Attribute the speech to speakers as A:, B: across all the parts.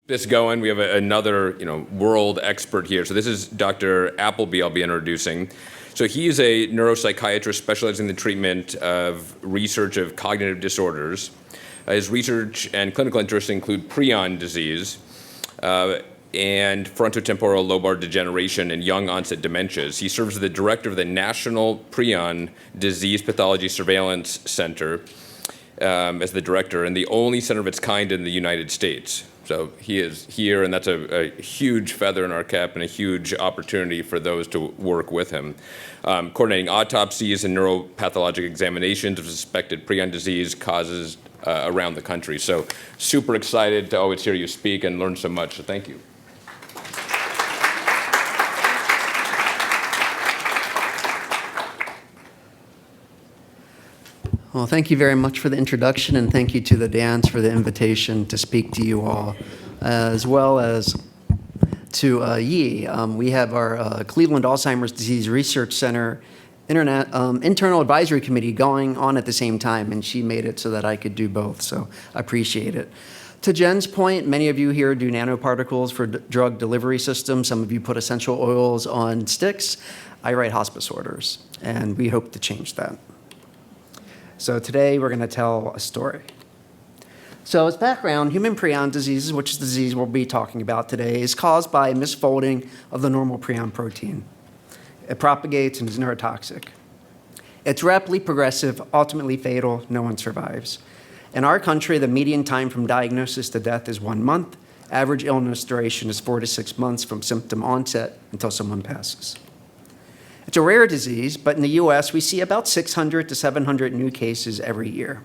A: This going. We have another, world expert here. So this is Dr. Appleby I'll be introducing. So he is a neuropsychiatrist specializing in the treatment of research of cognitive disorders. His research and clinical interests include Prion disease and frontotemporal lobar degeneration and young onset dementias. He serves as the director of the National Prion Disease Pathology Surveillance Center as the director, and the only center of its kind in the United States. So he is here, and that's a huge feather in our cap and a huge opportunity for those to work with him. Coordinating autopsies and neuropathologic examinations of suspected prion disease causes around the country. So super excited to always hear you speak and learn so much, so thank you.
B: Well, thank you very much for the introduction, and thank you to the Dans for the invitation to speak to you all, as well as to Yi. We have our Cleveland Alzheimer's Disease Research Center internal advisory committee going on at the same time, and she made it so that I could do both, so I appreciate it. To Jen's point, many of you here do nanoparticles for drug delivery systems. Some of you put essential oils on sticks. I write hospice orders, and we hope to change that. So today we're going to tell a story. So as background, human prion disease, which is the disease we'll be talking about today, is caused by misfolding of the normal prion protein. It propagates and is neurotoxic. It's rapidly progressive, ultimately fatal. No one survives. In our country, the median time from diagnosis to death is 1 month. Average illness duration is 4 to 6 months from symptom onset until someone passes. It's a rare disease, but in the US, we see about 600 to 700 new cases every year.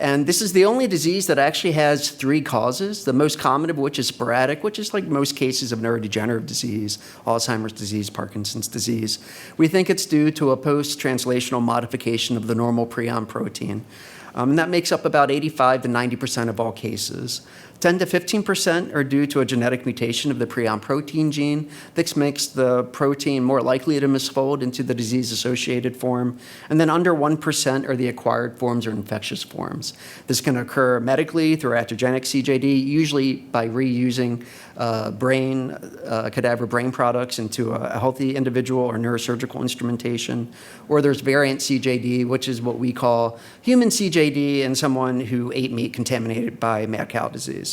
B: And this is the only disease that actually has 3 causes, the most common of which is sporadic, which is like most cases of neurodegenerative disease, Alzheimer's disease, Parkinson's disease. We think it's due to a post-translational modification of the normal prion protein. And that makes up about 85 to 90% of all cases. 10 to 15% are due to a genetic mutation of the prion protein gene. This makes the protein more likely to misfold into the disease-associated form. And then under 1% are the acquired forms or infectious forms. This can occur medically through iatrogenic CJD, usually by reusing cadaver brain products into a healthy individual or neurosurgical instrumentation. Or there's variant CJD, which is what we call human CJD in someone who ate meat contaminated by mad cow disease.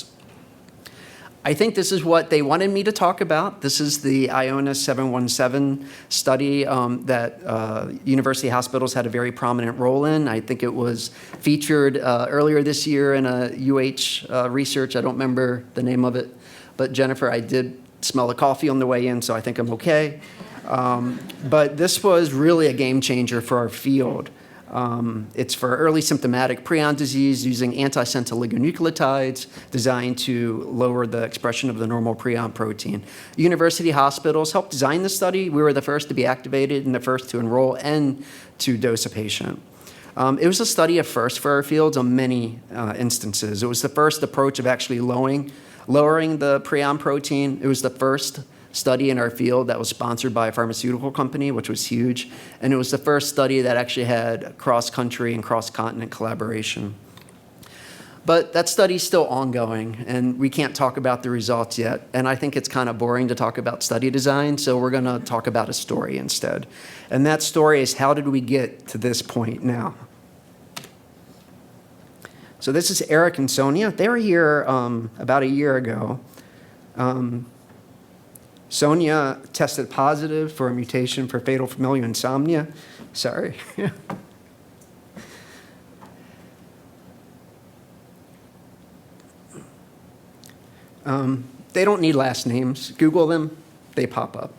B: I think this is what they wanted me to talk about. This is the IONIS 717 study that university hospitals had a very prominent role in. I think it was featured earlier this year in a UH research. I don't remember the name of it. But Jennifer, I did smell the coffee on the way in, so I think I'm okay. But this was really a game changer for our field. It's for early symptomatic prion disease using antisense oligonucleotides designed to lower the expression of the normal prion protein. University hospitals helped design the study. We were the first to be activated and the first to enroll and to dose a patient. It was a study of first for our fields on many instances. It was the first approach of actually lowering the prion protein. It was the first study in our field that was sponsored by a pharmaceutical company, which was huge. And it was the first study that actually had cross-country and cross-continent collaboration. But that study's still ongoing, and we can't talk about the results yet. And I think it's kind of boring to talk about study design, so we're going to talk about a story instead. And that story is, how did we get to this point now? So this is Eric and Sonia. They were here about a year ago. Sonia tested positive for a mutation for fatal familial insomnia. Sorry. They don't need last names. Google them, they pop up.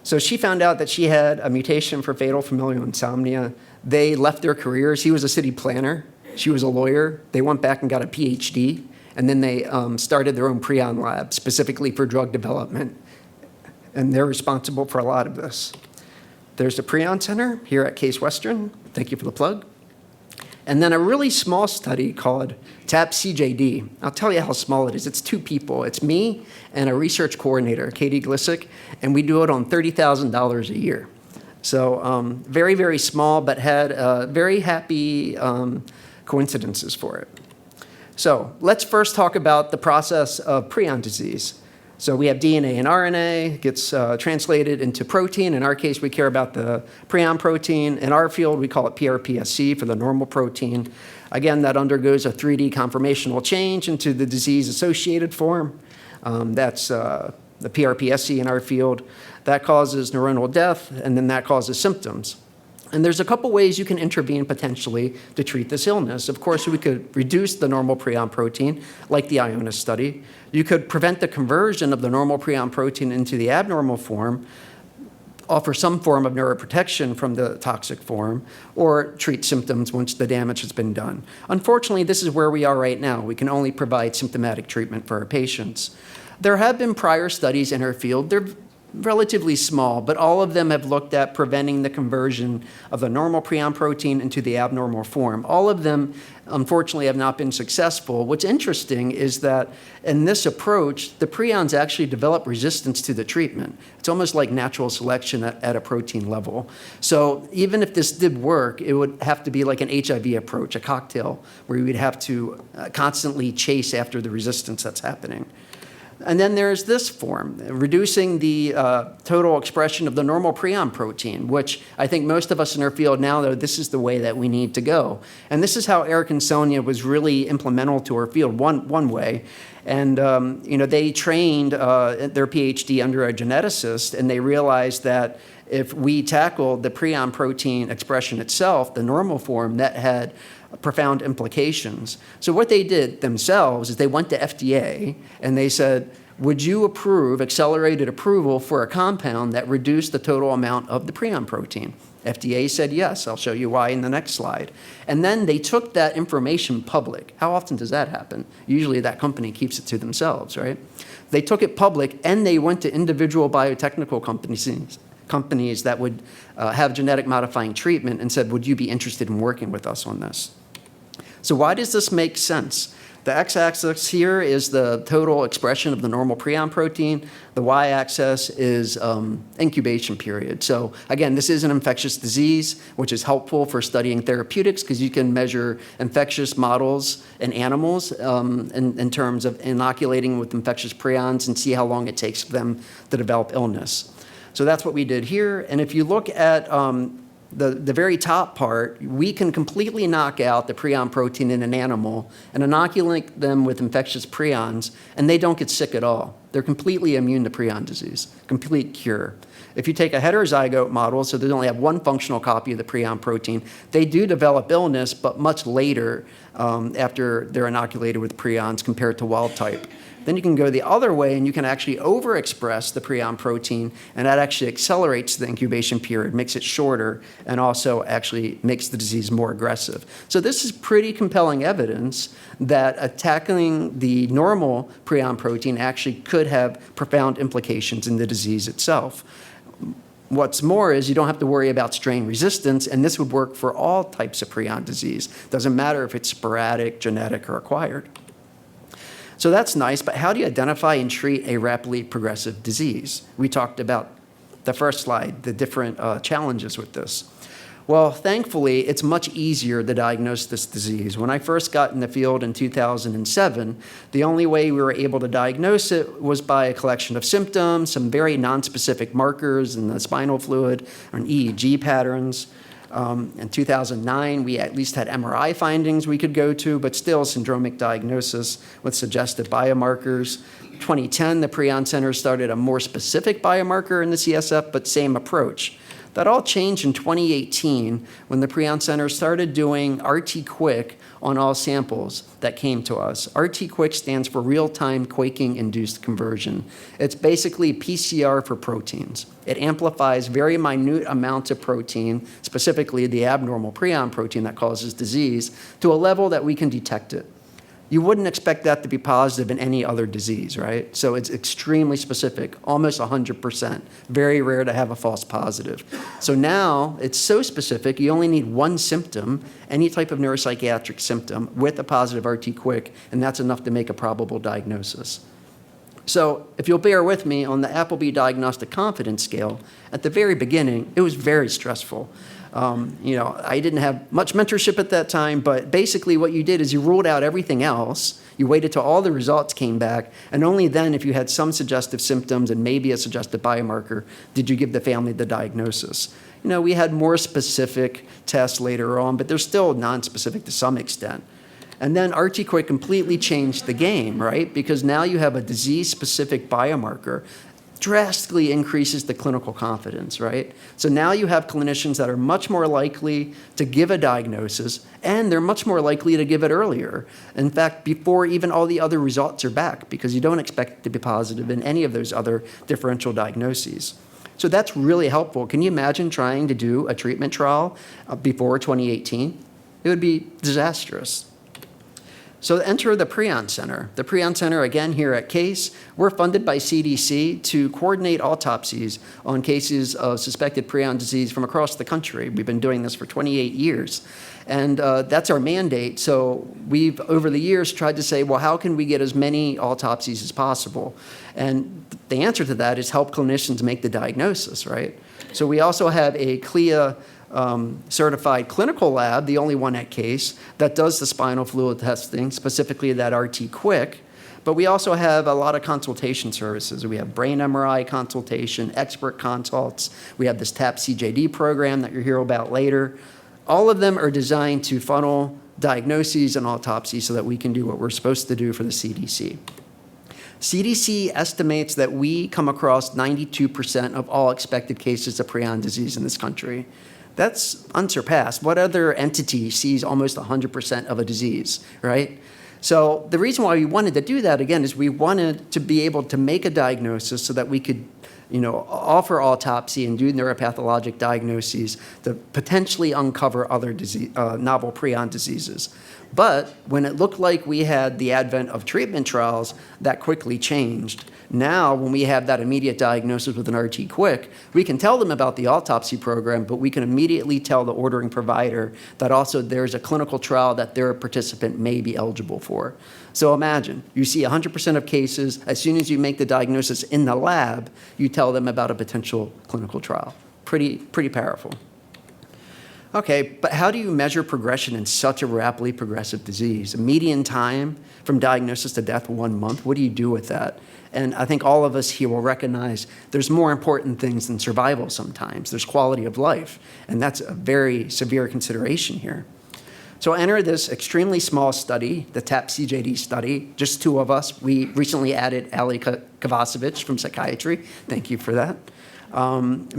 B: So she found out that she had a mutation for fatal familial insomnia. They left their careers. He was a city planner. She was a lawyer. They went back and got a PhD. And then they started their own prion lab, specifically for drug development. And they're responsible for a lot of this. There's the Prion Center here at Case Western. Thank you for the plug. And then a really small study called TAP-CJD. I'll tell you how small it is. It's 2 people. It's me and a research coordinator, Katie Glissick, and we do it on $30,000 a year. So very, very small, but had very happy coincidences for it. So let's first talk about the process of prion disease. So we have DNA and RNA, gets translated into protein. In our case, we care about the prion protein. In our field, we call it PRPSC for the normal protein. Again, that undergoes a 3D conformational change into the disease-associated form. That's the PRPSC in our field. That causes neuronal death, and then that causes symptoms. And there's a couple ways you can intervene potentially to treat this illness. Of course, we could reduce the normal prion protein, like the Ionis study. You could prevent the conversion of the normal prion protein into the abnormal form, offer some form of neuroprotection from the toxic form, or treat symptoms once the damage has been done. Unfortunately, this is where we are right now. We can only provide symptomatic treatment for our patients. There have been prior studies in our field. They're relatively small, but all of them have looked at preventing the conversion of the normal prion protein into the abnormal form. All of them, unfortunately, have not been successful. What's interesting is that in this approach, the prions actually develop resistance to the treatment. It's almost like natural selection at a protein level. So even if this did work, it would have to be like an HIV approach, a cocktail, where you would have to constantly chase after the resistance that's happening. And then there's this form, reducing the total expression of the normal prion protein, which I think most of us in our field now know this is the way that we need to go. And this is how Eric and Sonia was really implemental to our field, one way. And they trained their PhD under a geneticist, and they realized that if we tackled the prion protein expression itself, the normal form, that had profound implications. So what they did themselves is they went to FDA and they said, would you approve accelerated approval for a compound that reduced the total amount of the prion protein? FDA said yes. I'll show you why in the next slide. And then they took that information public. How often does that happen? Usually that company keeps it to themselves, right? They took it public and they went to individual biotechnical companies that would have genetic modifying treatment and said, would you be interested in working with us on this? So why does this make sense? The x-axis here is the total expression of the normal prion protein. The y-axis is incubation period. So again, this is an infectious disease, which is helpful for studying therapeutics because you can measure infectious models in animals in terms of inoculating with infectious prions and see how long it takes for them to develop illness. So that's what we did here. And if you look at the very top part, we can completely knock out the prion protein in an animal and inoculate them with infectious prions, and they don't get sick at all. They're completely immune to prion disease, complete cure. If you take a heterozygote model, so they only have one functional copy of the prion protein, they do develop illness, but much later after they're inoculated with prions compared to wild type. Then you can go the other way and you can actually overexpress the prion protein, and that actually accelerates the incubation period, makes it shorter, and also actually makes the disease more aggressive. So this is pretty compelling evidence that attacking the normal prion protein actually could have profound implications in the disease itself. What's more is you don't have to worry about strain resistance, and this would work for all types of prion disease. Doesn't matter if it's sporadic, genetic, or acquired. So that's nice, but how do you identify and treat a rapidly progressive disease? We talked about the first slide, the different challenges with this. Well, thankfully, it's much easier to diagnose this disease. When I first got in the field in 2007, the only way we were able to diagnose it was by a collection of symptoms, some very nonspecific markers in the spinal fluid, and EEG patterns. In 2009, we at least had MRI findings we could go to, but still syndromic diagnosis with suggested biomarkers. 2010, the Prion Center started a more specific biomarker in the CSF, but same approach. That all changed in 2018 when the Prion Center started doing RT-QuIC on all samples that came to us. RT-QuIC stands for real-time quaking-induced conversion. It's basically PCR for proteins. It amplifies very minute amounts of protein, specifically the abnormal prion protein that causes disease, to a level that we can detect it. You wouldn't expect that to be positive in any other disease, right? So it's extremely specific, almost 100%. Very rare to have a false positive. So now it's so specific, you only need one symptom, any type of neuropsychiatric symptom, with a positive RT-QuIC, and that's enough to make a probable diagnosis. So if you'll bear with me, on the Appleby Diagnostic Confidence Scale, at the very beginning, it was very stressful. I didn't have much mentorship at that time, but basically what you did is you ruled out everything else. You waited till all the results came back, and only then, if you had some suggestive symptoms and maybe a suggestive biomarker, did you give the family the diagnosis. We had more specific tests later on, but they're still non-specific to some extent. And then RT-QuIC completely changed the game, right? Because now you have a disease-specific biomarker, drastically increases the clinical confidence, right? So now you have clinicians that are much more likely to give a diagnosis, and they're much more likely to give it earlier. In fact, before even all the other results are back, because you don't expect it to be positive in any of those other differential diagnoses. So that's really helpful. Can you imagine trying to do a treatment trial before 2018? It would be disastrous. So enter the Prion Center. The Prion Center, again, here at Case, we're funded by CDC to coordinate autopsies on cases of suspected prion disease from across the country. We've been doing this for 28 years. And that's our mandate. So we've, over the years, tried to say, well, how can we get as many autopsies as possible? And the answer to that is help clinicians make the diagnosis, right? So we also have a CLIA certified clinical lab, the only one at Case, that does the spinal fluid testing, specifically that RT-QuIC. But we also have a lot of consultation services. We have brain MRI consultation, expert consults. We have this TAP-CJD program that you'll hear about later. All of them are designed to funnel diagnoses and autopsies so that we can do what we're supposed to do for the CDC. CDC estimates that we come across 92% of all expected cases of prion disease in this country. That's unsurpassed. What other entity sees almost 100% of a disease, right? So the reason why we wanted to do that, again, is we wanted to be able to make a diagnosis so that we could offer autopsy and do neuropathologic diagnoses to potentially uncover other novel prion diseases. But when it looked like we had the advent of treatment trials, that quickly changed. Now, when we have that immediate diagnosis with an RT-QuIC, we can tell them about the autopsy program, but we can immediately tell the ordering provider that also there's a clinical trial that their participant may be eligible for. So imagine, you see 100% of cases, as soon as you make the diagnosis in the lab, you tell them about a potential clinical trial. Pretty powerful. Okay, but how do you measure progression in such a rapidly progressive disease? A median time from diagnosis to death, 1 month. What do you do with that? And I think all of us here will recognize there's more important things than survival sometimes. There's quality of life, and that's a very severe consideration here. So enter this extremely small study, the TAP-CJD study, just 2 of us. We recently added Ali Kovacevic from psychiatry. Thank you for that.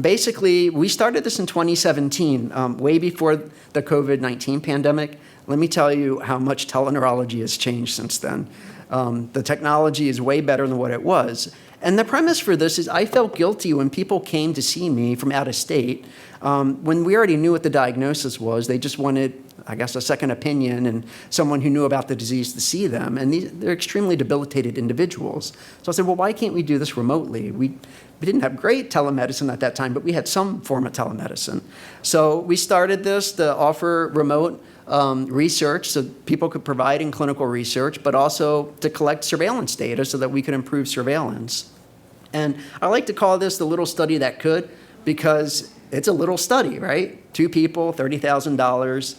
B: Basically, we started this in 2017, way before the COVID-19 pandemic. Let me tell you how much teleneurology has changed since then. The technology is way better than what it was. And the premise for this is I felt guilty when people came to see me from out of state. When we already knew what the diagnosis was, they just wanted, I guess, a second opinion and someone who knew about the disease to see them. And they're extremely debilitated individuals. So I said, well, why can't we do this remotely? We didn't have great telemedicine at that time, but we had some form of telemedicine. So we started this to offer remote research so people could provide in clinical research, but also to collect surveillance data so that we could improve surveillance. And I like to call this the little study that could, because it's a little study, right? 2 people, $30,000.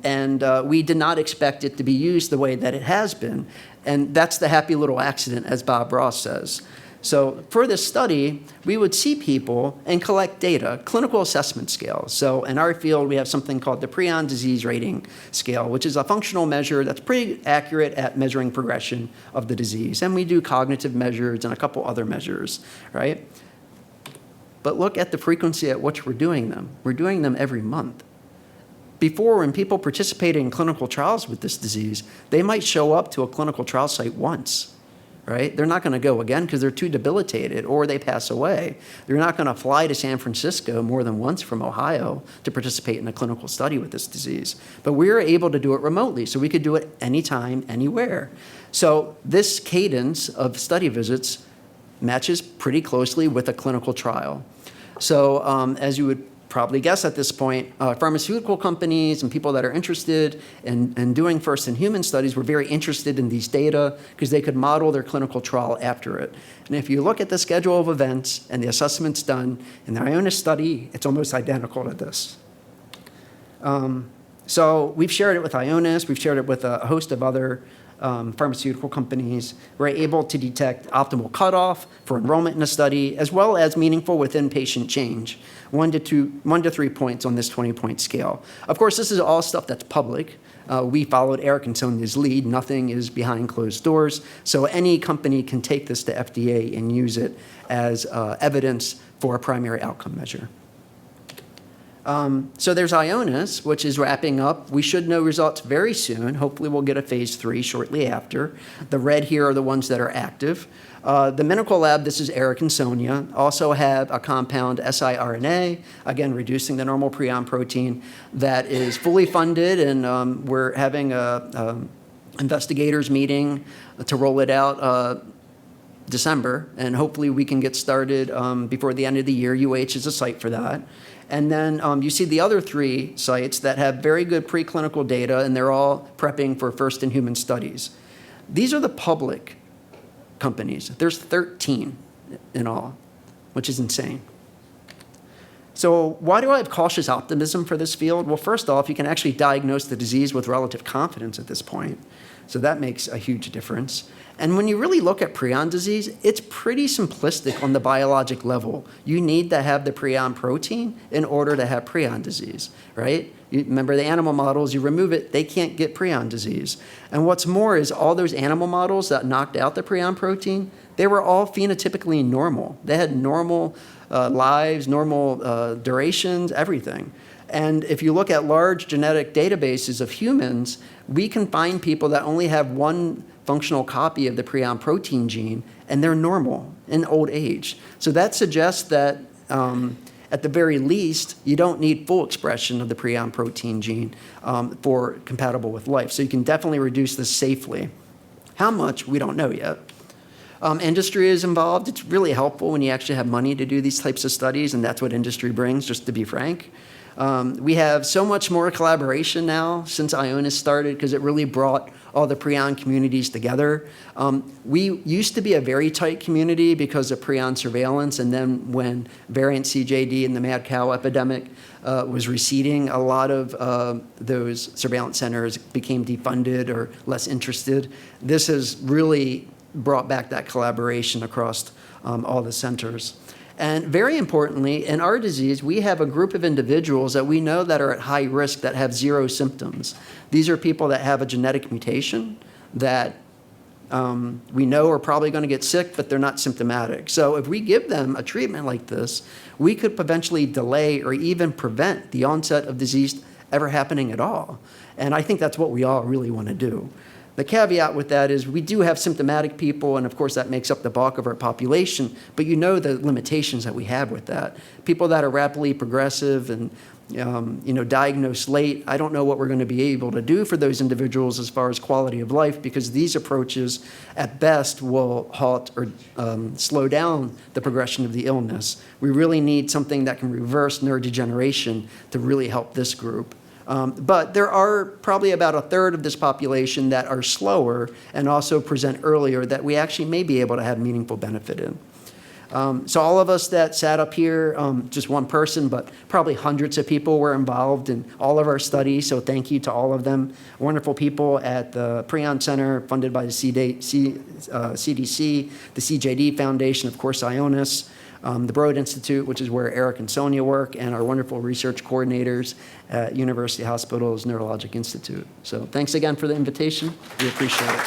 B: And we did not expect it to be used the way that it has been. And that's the happy little accident, as Bob Ross says. So for this study, we would see people and collect data, clinical assessment scales. So in our field, we have something called the Prion Disease Rating Scale, which is a functional measure that's pretty accurate at measuring progression of the disease. And we do cognitive measures and a couple other measures, right? But look at the frequency at which we're doing them. We're doing them every month. Before, when people participated in clinical trials with this disease, they might show up to a clinical trial site once. Right? They're not going to go again because they're too debilitated or they pass away. They're not going to fly to San Francisco more than once from Ohio to participate in a clinical study with this disease. But we were able to do it remotely, so we could do it anytime, anywhere. So this cadence of study visits matches pretty closely with a clinical trial. So as you would probably guess at this point, pharmaceutical companies and people that are interested in doing first-in-human studies were very interested in these data because they could model their clinical trial after it. And if you look at the schedule of events and the assessments done in the Ionis study, it's almost identical to this. So we've shared it with Ionis, we've shared it with a host of other pharmaceutical companies. We're able to detect optimal cutoff for enrollment in a study, as well as meaningful within-patient change, 1 to 3 points on this 20-point scale. Of course, this is all stuff that's public. We followed Eric and Sonia's lead. Nothing is behind closed doors. So any company can take this to FDA and use it as evidence for a primary outcome measure. So there's Ionis, which is wrapping up. We should know results very soon. Hopefully we'll get a phase 3 shortly after. The red here are the ones that are active. The Medical Lab, this is Eric and Sonia, also have a compound siRNA, again, reducing the normal prion protein, that is fully funded, and we're having a investigators meeting to roll it out December, and hopefully we can get started before the end of the year. UH is a site for that. And then you see the other 3 sites that have very good preclinical data, and they're all prepping for first-in-human studies. These are the public companies. There's 13 in all, which is insane. So why do I have cautious optimism for this field? Well, first off, you can actually diagnose the disease with relative confidence at this point. So that makes a huge difference. And when you really look at prion disease, it's pretty simplistic on the biologic level. You need to have the prion protein in order to have prion disease, right? You remember the animal models, you remove it, they can't get prion disease. And what's more is all those animal models that knocked out the prion protein, they were all phenotypically normal. They had normal lives, normal durations, everything. And if you look at large genetic databases of humans, we can find people that only have one functional copy of the prion protein gene, and they're normal in old age. So that suggests that at the very least, you don't need full expression of the prion protein gene for compatible with life. So you can definitely reduce this safely. How much, we don't know yet. Industry is involved. It's really helpful when you actually have money to do these types of studies, and that's what industry brings, just to be frank. We have so much more collaboration now since Ionis started, because it really brought all the prion communities together. We used to be a very tight community because of prion surveillance, and then when variant CJD and the mad cow epidemic was receding, a lot of those surveillance centers became defunded or less interested. This has really brought back that collaboration across all the centers. And very importantly, in our disease, we have a group of individuals that we know that are at high risk that have 0 symptoms. These are people that have a genetic mutation that we know are probably going to get sick, but they're not symptomatic. So if we give them a treatment like this, we could potentially delay or even prevent the onset of disease ever happening at all. And I think that's what we all really want to do. The caveat with that is we do have symptomatic people, and of course that makes up the bulk of our population, but you know the limitations that we have with that. People that are rapidly progressive and diagnosed late, I don't know what we're going to be able to do for those individuals as far as quality of life, because these approaches at best will halt or slow down the progression of the illness. We really need something that can reverse neurodegeneration to really help this group. But there are probably about a third of this population that are slower and also present earlier that we actually may be able to have meaningful benefit in. So all of us that sat up here, just one person, but probably hundreds of people were involved in all of our studies, so thank you to all of them. Wonderful people at the Prion Center, funded by the CDC, the CJD Foundation, of course, Ionis, the Broad Institute, which is where Eric and Sonia work, and our wonderful research coordinators at University Hospital's Neurologic Institute. So thanks again for the invitation. We appreciate it.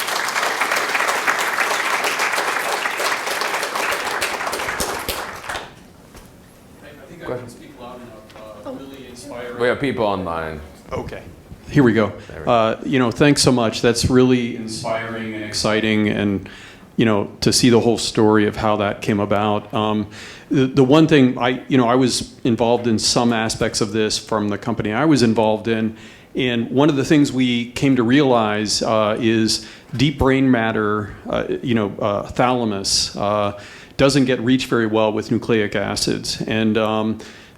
C: I think I can speak loud enough. Really inspiring.
A: We have people online.
C: Okay. Here we go. Thanks so much. That's really inspiring and exciting, and to see the whole story of how that came about. The one thing I was involved in some aspects of this from the company I was involved in, and one of the things we came to realize is deep brain matter, thalamus, doesn't get reached very well with nucleic acids, and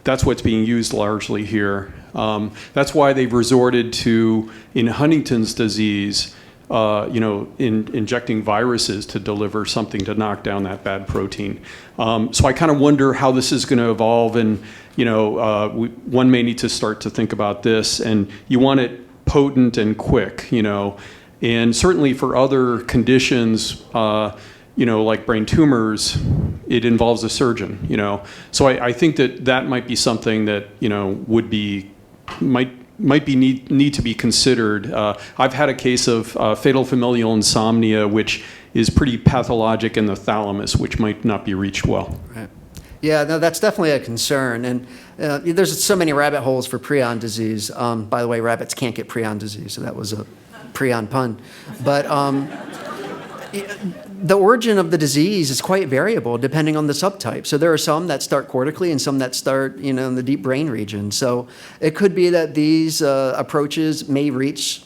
C: that's what's being used largely here. That's why they've resorted to, in Huntington's disease, injecting viruses to deliver something to knock down that bad protein. So I kind of wonder how this is going to evolve, and one may need to start to think about this. And you want it potent and quick, and certainly for other conditions, like brain tumors, it involves a surgeon, So I think that might be something that, might need to be considered. I've had a case of fatal familial insomnia, which is pretty pathologic in the thalamus, which might not be reached well.
B: Right. Yeah, no, that's definitely a concern. And there's so many rabbit holes for prion disease. By the way, rabbits can't get prion disease, so that was a prion pun. But the origin of the disease is quite variable depending on the subtype. So there are some that start cortically and some that start, in the deep brain region. So it could be that these approaches may reach,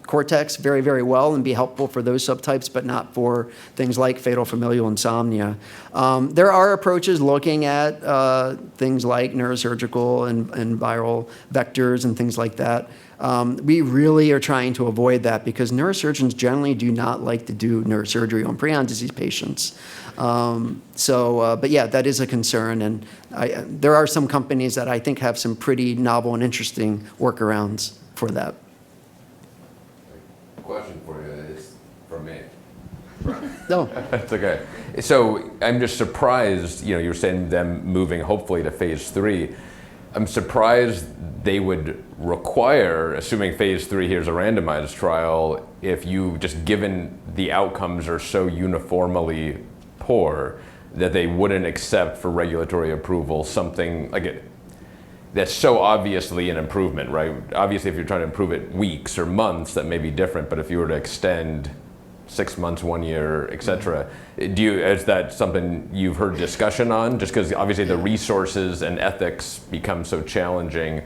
B: cortex very, very well and be helpful for those subtypes, but not for things like fatal familial insomnia. There are approaches looking at things like neurosurgical and viral vectors and things like that. We really are trying to avoid that because neurosurgeons generally do not like to do neurosurgery on prion disease patients. But yeah, that is a concern, and there are some companies that I think have some pretty novel and interesting workarounds for that.
A: Question for you is from me.
B: No.
A: That's okay. So I'm just surprised, you're saying them moving hopefully to phase 3. I'm surprised they would require, assuming phase 3 here is a randomized trial, if you just given the outcomes are so uniformly poor that they wouldn't accept for regulatory approval something like it that's so obviously an improvement, right? Obviously, if you're trying to improve it weeks or months, that may be different. But if you were to extend 6 months, 1 year, et cetera, is that something you've heard discussion on? Just because obviously the resources and ethics become so challenging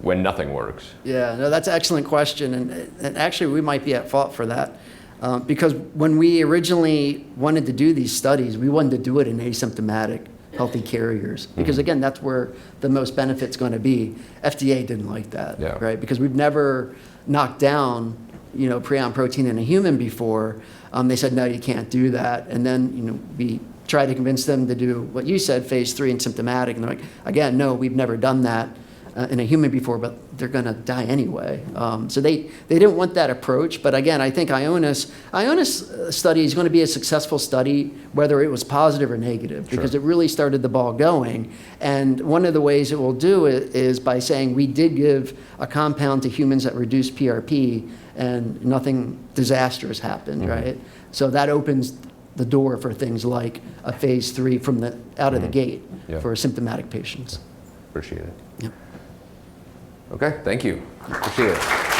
A: when nothing works.
B: Yeah, no, that's an excellent question. And actually, we might be at fault for that. Because when we originally wanted to do these studies, we wanted to do it in asymptomatic healthy carriers. Because again, that's where the most benefit's going to be. FDA didn't like that, right? Because we've never knocked down, prion protein in a human before. They said, no, you can't do that. And then, we tried to convince them to do what you said, phase 3 and symptomatic. And they're like, again, no, we've never done that in a human before, but they're going to die anyway. So they didn't want that approach. But again, I think Ionis study is going to be a successful study, whether it was positive or negative, because it really started the ball going. And one of the ways it will do it is by saying we did give a compound to humans that reduced PRP and nothing disastrous happened, right? So that opens the door for things like a phase 3 from out of the gate for symptomatic patients.
A: Appreciate it.
B: Yep.
A: Okay, thank you. Appreciate it.